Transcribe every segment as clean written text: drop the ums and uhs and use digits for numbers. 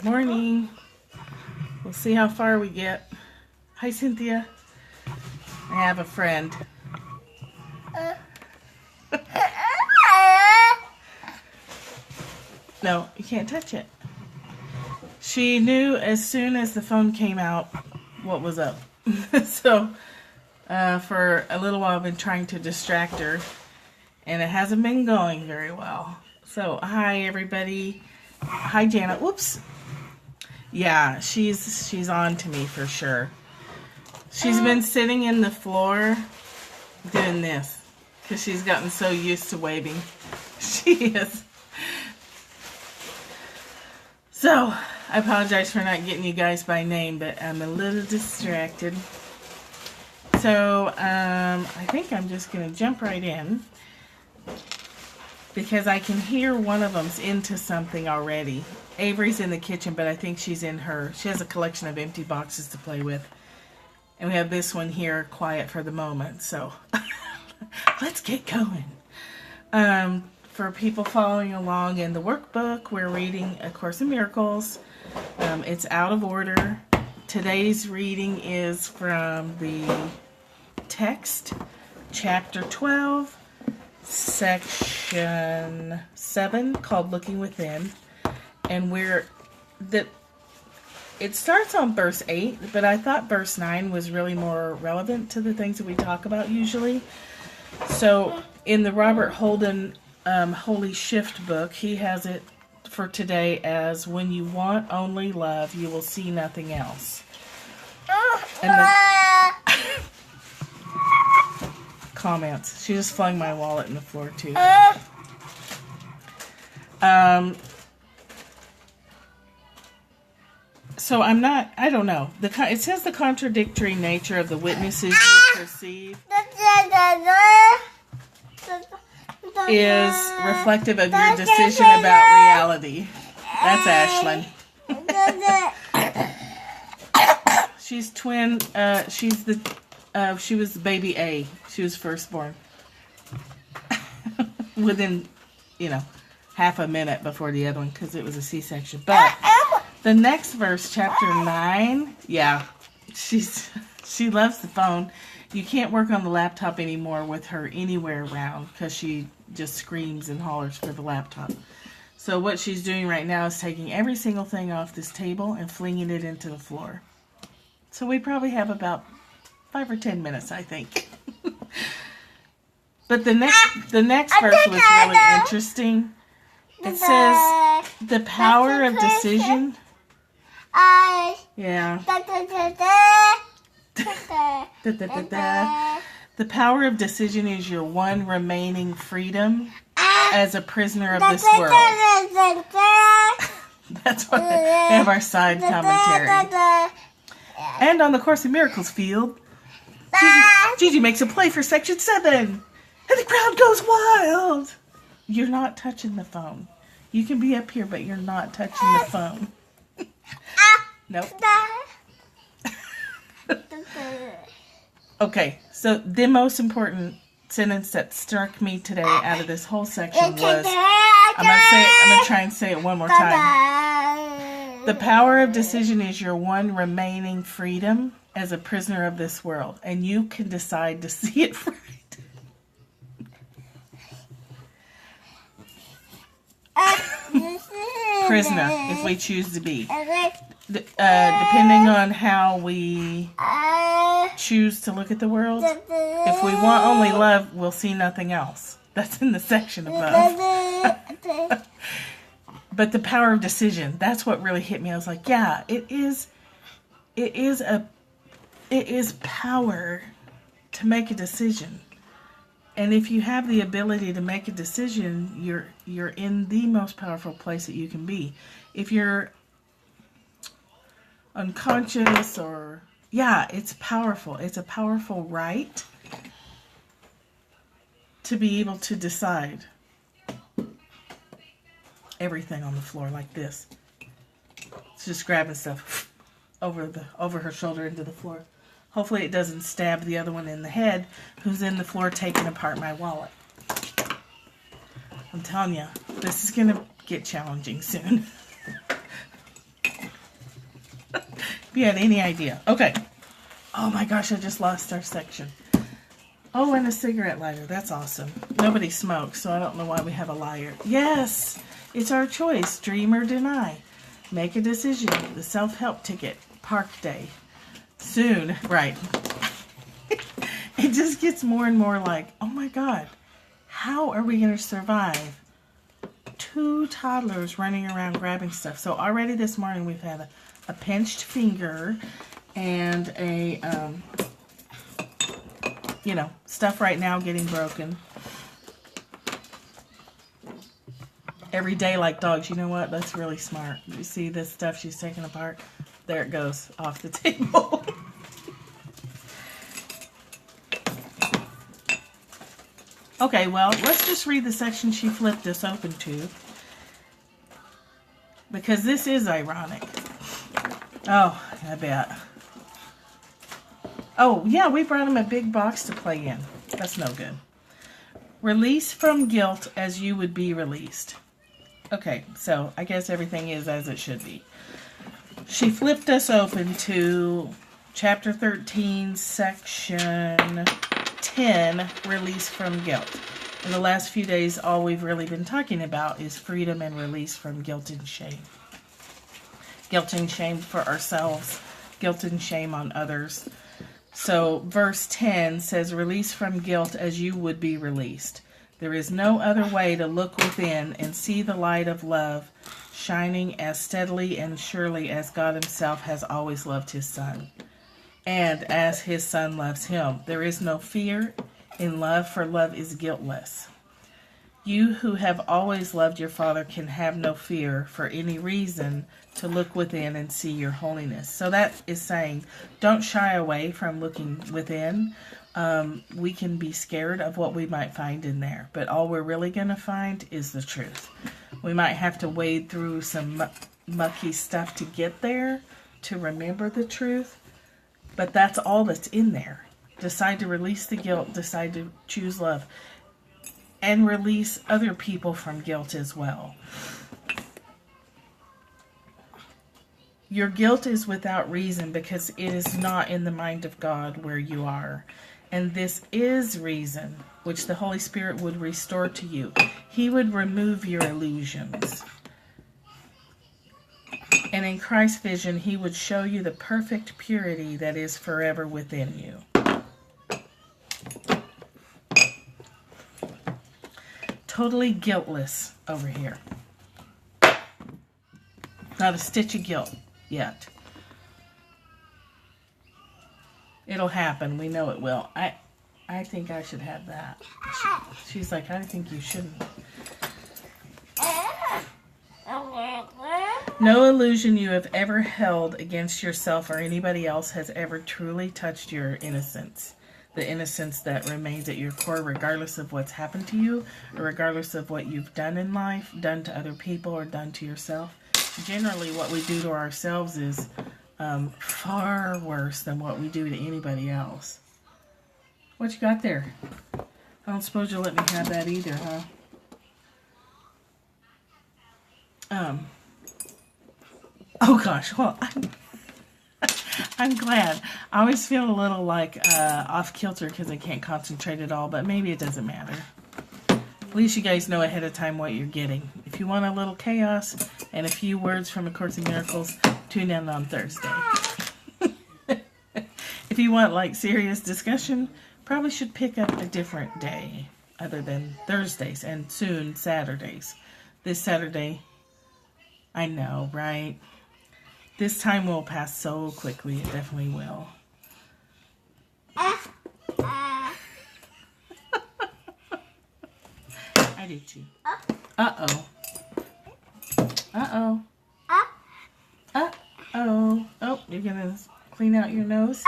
Morning. We'll see how far we get. Hi, Cynthia. I have a friend. No, you can't touch it. She knew as soon as the phone came out what was up. So, for a little while I've been trying to distract her, and it hasn't been going very well. So, hi everybody. Hi Jana. Whoops. Yeah, she's on to me for sure. She's been sitting in the floor doing this because she's gotten so used to waving. She is. So, I apologize for not getting you guys by name, but I'm a little distracted. So, I think I'm just going to jump right in because I can hear one of them's into something already. Avery's in the kitchen, but I think she has a collection of empty boxes to play with. And we have this one here quiet for the moment, so let's get going. For people following along in the workbook, we're reading A Course in Miracles. It's out of order. Today's reading is from the text, chapter 12, section 7, called Looking Within. And it starts on verse 8, but I thought verse 9 was really more relevant to the things that we talk about usually. So in the Robert Holden Holy Shift book, he has it for today as when you want only love, you will see nothing else. And comments. She just flung my wallet in the floor too. So I don't know. It says the contradictory nature of the witnesses you perceive is reflective of your decision about reality. That's Ashlyn. She's twin. She was baby A. She was firstborn. Within, half a minute before the other one because it was a C-section. But the next verse, chapter 9, yeah, she loves the phone. You can't work on the laptop anymore with her anywhere around because she just screams and hollers for the laptop. So what she's doing right now is taking every single thing off this table and flinging it into the floor. So we probably have about 5 or 10 minutes, I think. But the next verse was really interesting. It says, the power of decision. Yeah. The power of decision is your one remaining freedom as a prisoner of this world. That's why we have our side commentary. And on the Course in Miracles field, Gigi makes a play for section 7. And the crowd goes wild. You're not touching the phone. You can be up here, but you're not touching the phone. Nope. Okay, so the most important sentence that struck me today out of this whole section was, I'm going to try and say it one more time. The power of decision is your one remaining freedom as a prisoner of this world, and you can decide to see it right. Prisoner, if we choose to be. Depending on how we choose to look at the world. If we want only love, we'll see nothing else. That's in the section above. But the power of decision, that's what really hit me. I was like, yeah, it is power to make a decision. And if you have the ability to make a decision, you're in the most powerful place that you can be. If you're unconscious it's powerful. It's a powerful right to be able to decide everything on the floor like this. It's just grabbing stuff over her shoulder into the floor. Hopefully it doesn't stab the other one in the head who's in the floor taking apart my wallet. I'm telling you, this is going to get challenging soon. If you had any idea. Okay. Oh my gosh, I just lost our section. Oh, and a cigarette lighter. That's awesome. Nobody smokes, so I don't know why we have a lighter. Yes, it's our choice. Dream or deny. Make a decision. The self-help ticket. Park day. Soon. Right. It just gets more and more like, oh my God, how are we going to survive 2 toddlers running around grabbing stuff? So already this morning we've had a pinched finger and a, stuff right now getting broken. Every day like dogs. You know what? That's really smart. You see this stuff she's taking apart? There it goes off the table. Okay, well, let's just read the section she flipped us open to, because this is ironic. Oh, I bet. Oh, yeah, we brought him a big box to play in. That's no good. Release from guilt as you would be released. Okay, so I guess everything is as it should be. She flipped us open to chapter 13, section 10, release from guilt. In the last few days, all we've really been talking about is freedom and release from guilt and shame. Guilt and shame for ourselves, guilt and shame on others. So verse 10 says, release from guilt as you would be released. There is no other way to look within and see the light of love shining as steadily and surely as God himself has always loved his Son, and as his Son loves him. There is no fear in love, for love is guiltless. You who have always loved your Father can have no fear for any reason to look within and see your holiness. So that is saying, don't shy away from looking within. We can be scared of what we might find in there, but all we're really going to find is the truth. We might have to wade through some mucky stuff to get there, to remember the truth, but that's all that's in there. Decide to release the guilt, decide to choose love, and release other people from guilt as well. Your guilt is without reason because it is not in the mind of God where you are. And this is reason, which the Holy Spirit would restore to you. He would remove your illusions. And in Christ's vision, he would show you the perfect purity that is forever within you. Totally guiltless over here. Not a stitch of guilt yet. It'll happen. We know it will. I think I should have that. She's like, I think you shouldn't. No illusion you have ever held against yourself or anybody else has ever truly touched your innocence. The innocence that remains at your core regardless of what's happened to you or regardless of what you've done in life, done to other people or done to yourself. Generally, what we do to ourselves is far worse than what we do to anybody else. What you got there? I don't suppose you'll let me have that either, huh? Oh gosh, well, I'm glad. I always feel a little like off kilter because I can't concentrate at all, but maybe it doesn't matter. At least you guys know ahead of time what you're getting. If you want a little chaos and a few words from A Course in Miracles, tune in on Thursday. If you want like serious discussion, probably should pick up a different day other than Thursdays and soon Saturdays. This Saturday, I know, right? This time will pass so quickly. It definitely will. I do too. Uh-oh. Uh-oh. Uh-oh. Oh, you're going to clean out your nose?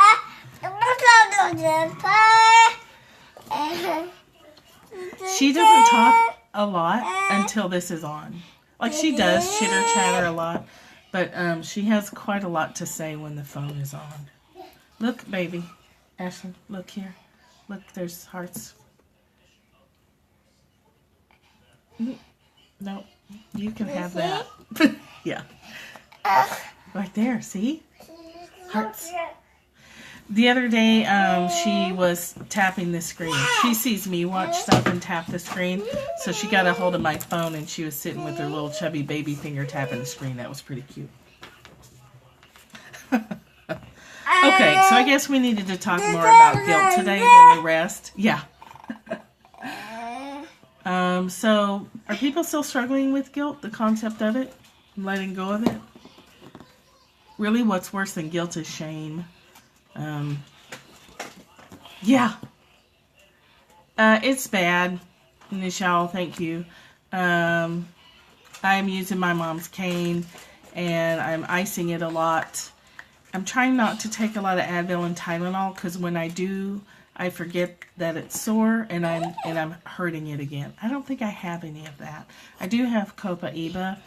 She doesn't talk a lot until this is on. Like she does chitter chatter a lot. But she has quite a lot to say when the phone is on. Look, baby. Ashley, look here. Look, there's hearts. No, you can have that. Yeah. Right there, see? Hearts. The other day, she was tapping the screen. She sees me watch stuff and tap the screen, so she got a hold of my phone and she was sitting with her little chubby baby finger tapping the screen. That was pretty cute. Okay, so I guess we needed to talk more about guilt today than the rest. Yeah. So, are people still struggling with guilt, the concept of it, and letting go of it? Really, what's worse than guilt is shame. Yeah. It's bad. Nichelle, thank you. I'm using my mom's cane, and I'm icing it a lot. I'm trying not to take a lot of Advil and Tylenol, because when I do, I forget that it's sore, and I'm hurting it again. I don't think I have any of that. I do have Copa-Iba.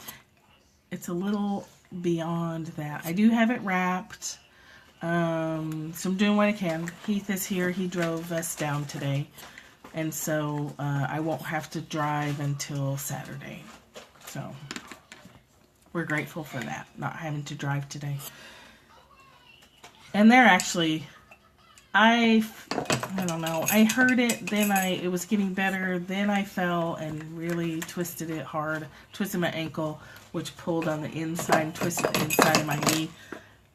It's a little beyond that. I do have it wrapped. So I'm doing what I can. Heath is here. He drove us down today. And so I won't have to drive until Saturday. So we're grateful for that, not having to drive today. And they're actually, I don't know, I heard it, then it was getting better, then I fell and really twisted it hard, twisted my ankle, which pulled on the inside and twisted the inside of my knee.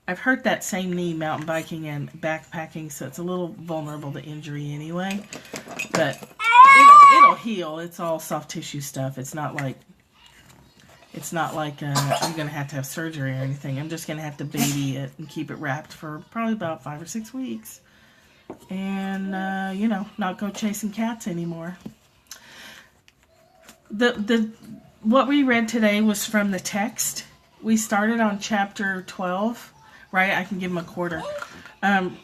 I've hurt that same knee mountain biking and backpacking, so it's a little vulnerable to injury anyway. But it'll heal. It's all soft tissue stuff. It's not like I'm going to have surgery or anything. I'm just going to have to baby it and keep it wrapped for probably about 5 or 6 weeks. And, not go chasing cats anymore. What we read today was from the text. We started on chapter 12. Right, I can give him a quarter.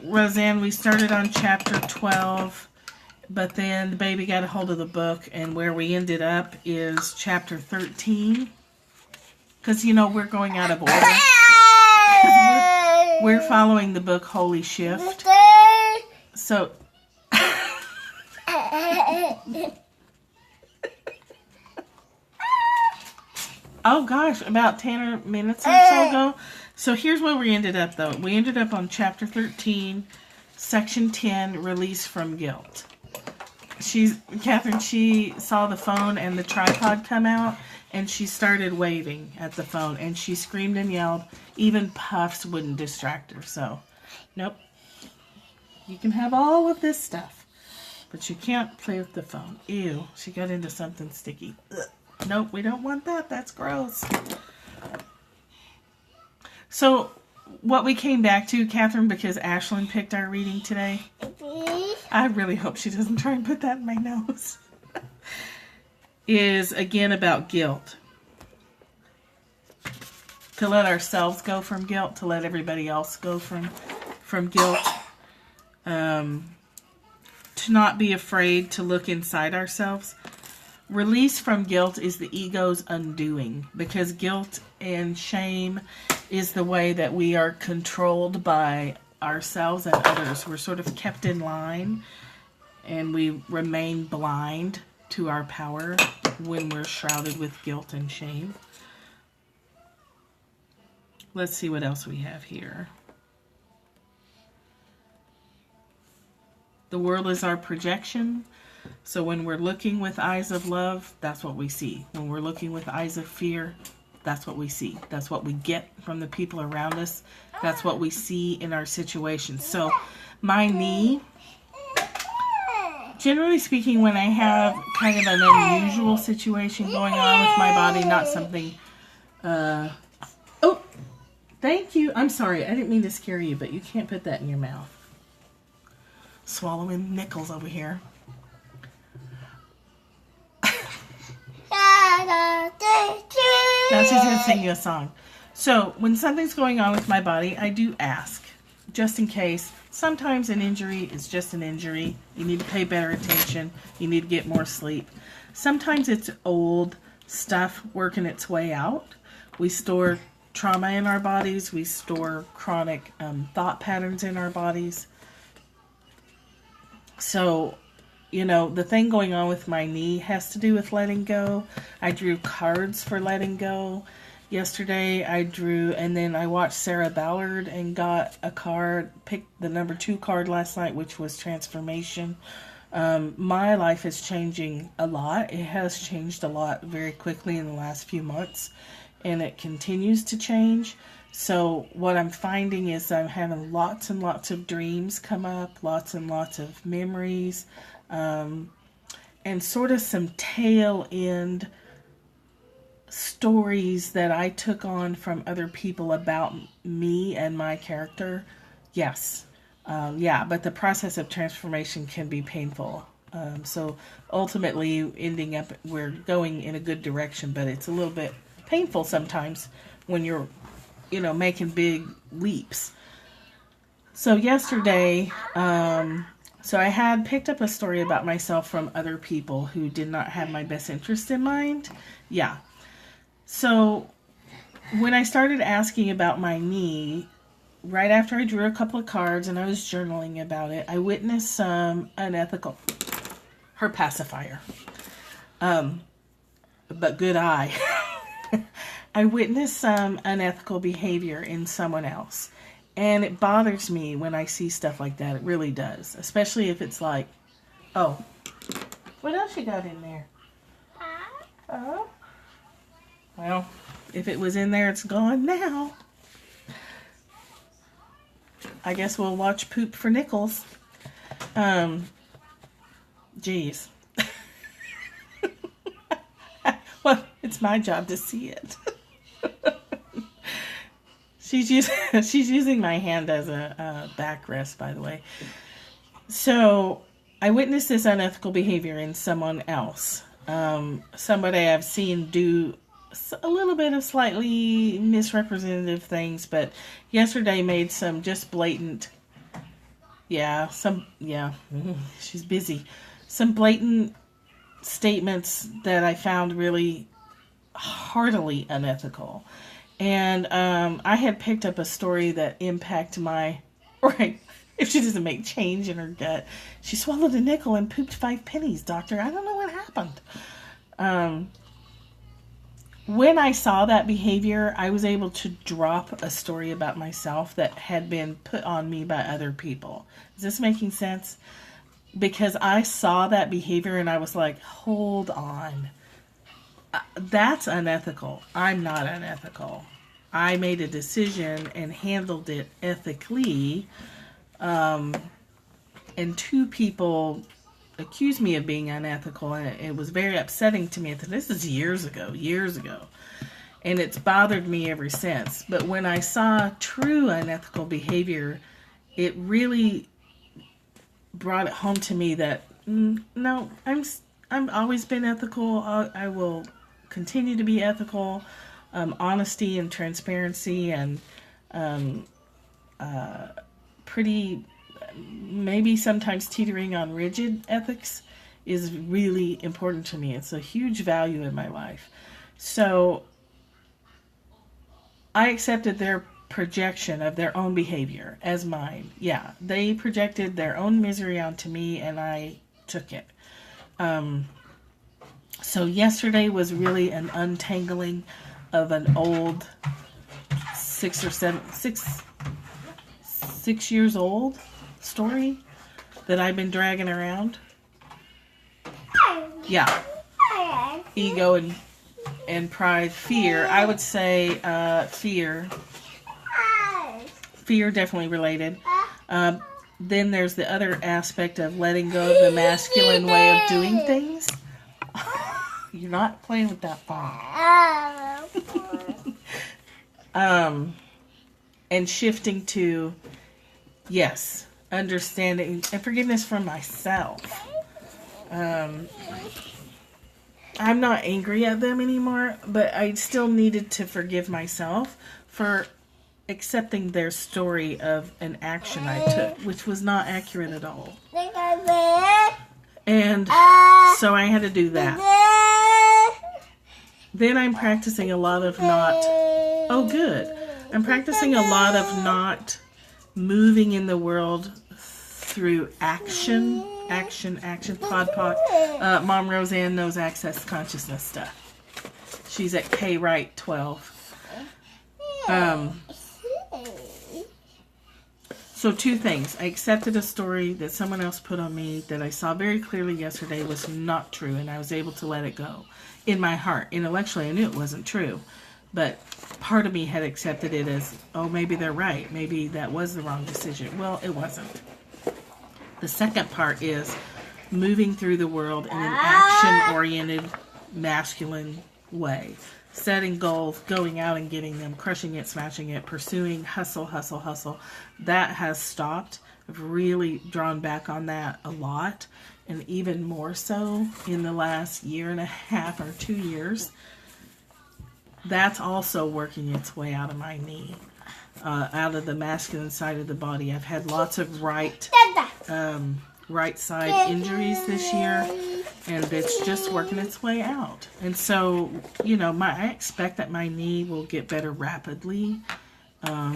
Roseanne, we started on chapter 12, but then the baby got a hold of the book, and where we ended up is chapter 13. Because, we're going out of order. We're following the book Holy Shift. So... Oh gosh, about 10 minutes or so ago. So here's where we ended up, though. We ended up on chapter 13, section 10, release from guilt. Catherine, she saw the phone and the tripod come out, and she started waving at the phone, and she screamed and yelled. Even puffs wouldn't distract her, so nope. You can have all of this stuff, but you can't play with the phone. Ew, she got into something sticky. Ugh. Nope, we don't want that. That's gross. So, what we came back to, Catherine, because Ashlyn picked our reading today. I really hope she doesn't try and put that in my nose. Is, again, about guilt. To let ourselves go from guilt. To let everybody else go from guilt. To not be afraid to look inside ourselves. Release from guilt is the ego's undoing, because guilt and shame is the way that we are controlled by ourselves and others. We're sort of kept in line, and we remain blind to our power when we're shrouded with guilt and shame. Let's see what else we have here. The world is our projection. So when we're looking with eyes of love, that's what we see. When we're looking with eyes of fear, that's what we see. That's what we get from the people around us. That's what we see in our situations. So my knee, generally speaking, when I have kind of an unusual situation going on with my body, not something... oh, thank you. I'm sorry. I didn't mean to scare you, but you can't put that in your mouth. Swallowing nickels over here. Now she's going to sing you a song. So, when something's going on with my body, I do ask, just in case. Sometimes an injury is just an injury. You need to pay better attention. You need to get more sleep. Sometimes it's old stuff working its way out. We store trauma in our bodies. We store chronic thought patterns in our bodies. So, the thing going on with my knee has to do with letting go. I drew cards for letting go. Yesterday I drew, and then I watched Sarah Ballard and got a card, picked the number 2 card last night, which was transformation. My life is changing a lot. It has changed a lot very quickly in the last few months, and it continues to change. So what I'm finding is I'm having lots and lots of dreams come up, lots and lots of memories, and sort of some tail end stories that I took on from other people about me and my character. Yes. But the process of transformation can be painful. So ultimately ending up, we're going in a good direction, but it's a little bit painful sometimes when you're, making big leaps. So yesterday, so I had picked up a story about myself from other people who did not have my best interest in mind. Yeah. So when I started asking about my knee, right after I drew a couple of cards and I was journaling about it, I witnessed some unethical, her pacifier, but good eye. I witnessed some unethical behavior in someone else. And it bothers me when I see stuff like that. It really does. Especially if it's like, oh, what else you got in there? Oh. Well, if it was in there, it's gone now. I guess we'll watch poop for nickels. Geez. Well, it's my job to see it. She's using my hand as a backrest, by the way. So I witnessed this unethical behavior in someone else. Somebody I've seen do a little bit of slightly misrepresentative things, but yesterday made some just blatant, she's busy. Some blatant statements that I found really heartily unethical. And I had picked up a story that impacted right, if she doesn't make change in her gut. She swallowed a nickel and pooped 5 pennies, doctor. I don't know what happened. When I saw that behavior, I was able to drop a story about myself that had been put on me by other people. Is this making sense? Because I saw that behavior and I was like, hold on. That's unethical. I'm not unethical. I made a decision and handled it ethically. And 2 people accused me of being unethical, and it was very upsetting to me. This is years ago, and it's bothered me ever since. But when I saw true unethical behavior, it really brought it home to me that no, I'm always been ethical. I will continue to be ethical. Honesty and transparency and pretty, maybe sometimes teetering on rigid ethics is really important to me. It's a huge value in my life. So I accepted their projection of their own behavior as mine. Yeah, they projected their own misery onto me and I took it. So yesterday was really an untangling of an old 6 years old story that I've been dragging around. Yeah. Ego and pride, fear. I would say fear. Fear definitely related. Then there's the other aspect of letting go of the masculine way of doing things. You're not playing with that phone. And shifting to, yes, understanding and forgiveness from myself. I'm not angry at them anymore, but I still needed to forgive myself for accepting their story of an action I took, which was not accurate at all. And so I had to do that. Then I'm practicing a lot of I'm practicing a lot of not moving in the world through action, pod. Mom Roseanne knows access consciousness stuff. She's at K Wright 12. So two things. I accepted a story that someone else put on me that I saw very clearly yesterday was not true, and I was able to let it go. In my heart. Intellectually, I knew it wasn't true. But part of me had accepted it as, oh, maybe they're right. Maybe that was the wrong decision. Well, it wasn't. The second part is moving through the world in an action-oriented, masculine way. Setting goals, going out and getting them, crushing it, smashing it, pursuing, hustle, hustle, hustle. That has stopped. I've really drawn back on that a lot. And even more so in the last year and a half or 2 years. That's also working its way out of my knee. Out of the masculine side of the body. I've had lots of right side injuries this year. And it's just working its way out. And so, you know, I expect that my knee will get better rapidly. What are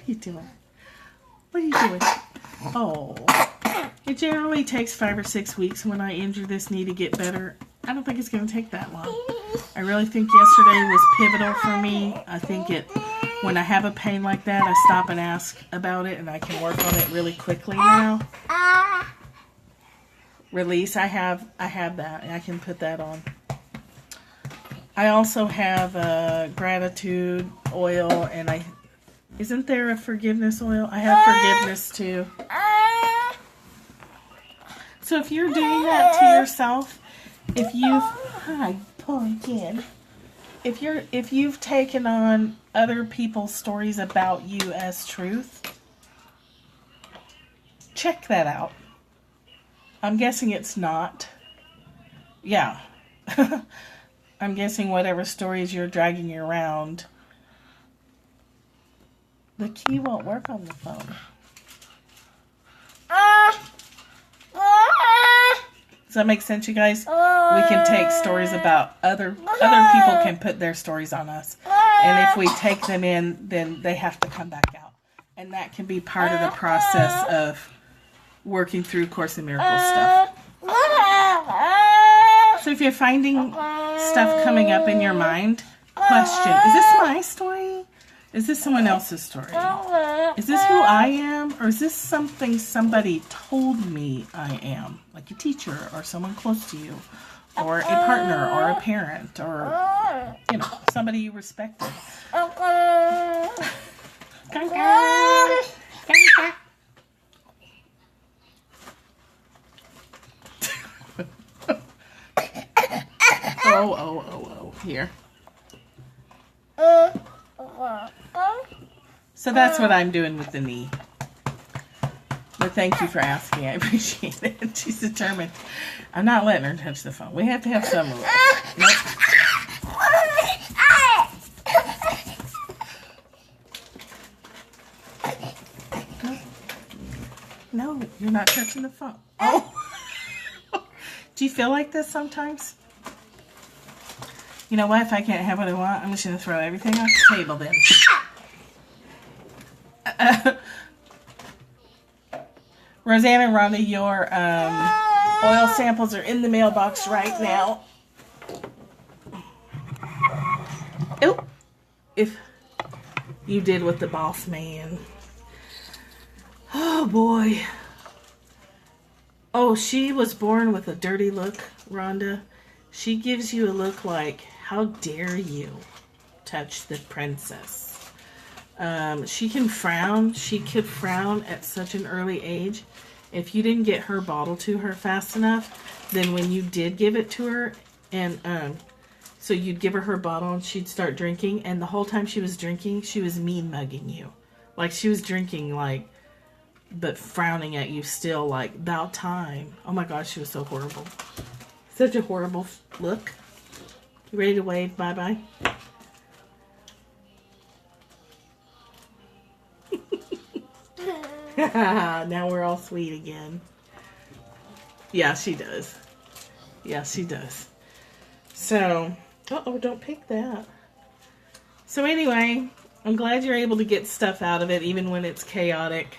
you doing? What are you doing? Oh. It generally takes 5 or 6 weeks when I injure this knee to get better. I don't think it's going to take that long. I really think yesterday was pivotal for me. I think when I have a pain like that, I stop and ask about it, and I can work on it really quickly now. Release, I have that. I can put that on. I also have gratitude oil, and isn't there a forgiveness oil? I have forgiveness too. So if you're doing that to yourself, if you've taken on other people's stories about you as truth, check that out. I'm guessing it's not. Yeah. I'm guessing whatever stories you're dragging around, the key won't work on the phone. Does that make sense, you guys? We can take stories about other people can put their stories on us. And if we take them in, then they have to come back out. And that can be part of the process of working through Course in Miracles stuff. So if you're finding stuff coming up in your mind, question, is this my story? Is this someone else's story? Is this who I am? Or is this something somebody told me I am? Like a teacher or someone close to you. Or a partner or a parent or, you know, somebody you respected. Oh, here. So that's what I'm doing with the knee. But thank you for asking. I appreciate it. She's determined. I'm not letting her touch the phone. We have to have some rules. Nope. No, you're not touching the phone. Oh. Do you feel like this sometimes? You know what? If I can't have what I want, I'm just going to throw everything off the table then. Rosanna and Rhonda, your oil samples are in the mailbox right now. Oh, if you did with the boss man. Oh, boy. Oh, she was born with a dirty look, Rhonda. She gives you a look like, how dare you touch the princess? She can frown. She could frown at such an early age. If you didn't get her bottle to her fast enough, then when you did give it to her, and so you'd give her bottle and she'd start drinking, and the whole time she was drinking, she was mean-mugging you. Like, she was drinking, like, but frowning at you still, like, about time. Oh my gosh, she was so horrible. Such a horrible look. You ready to wave bye-bye? Now we're all sweet again. Yeah, she does. Yeah, she does. So, uh-oh, don't pick that. So anyway, I'm glad you're able to get stuff out of it, even when it's chaotic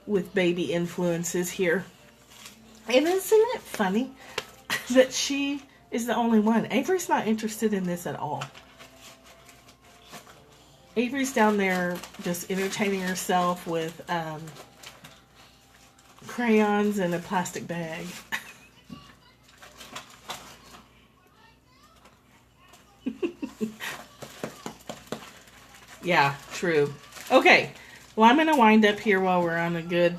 with baby influences here. And isn't it funny that she is the only one. Avery's not interested in this at all. Avery's down there just entertaining herself with crayons and a plastic bag. Yeah, true. Okay, well, I'm going to wind up here while we're on a good,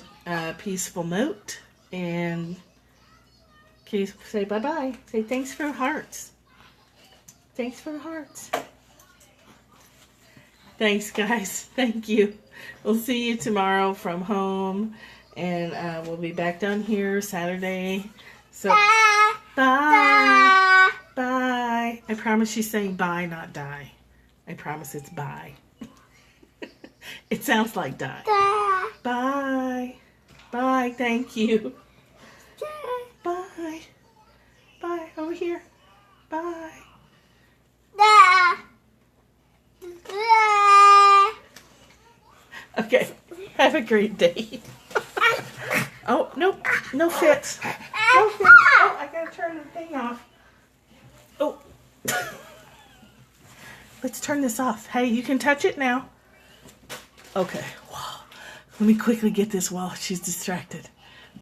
peaceful note. And can you say bye-bye? Say thanks for the hearts. Thanks for the hearts. Thanks, guys. Thank you. We'll see you tomorrow from home. And we'll be back down here Saturday. So, bye. Bye. Bye. I promise she's saying bye, not die. I promise it's bye. It sounds like die. Bye. Bye. Thank you. Bye. Bye. Over here. Bye. Okay. Have a great day. Oh, nope. No fits. No fits. Oh, I gotta turn the thing off. Oh. Let's turn this off. Hey, you can touch it now. Okay. Wow. Let me quickly get this while she's distracted.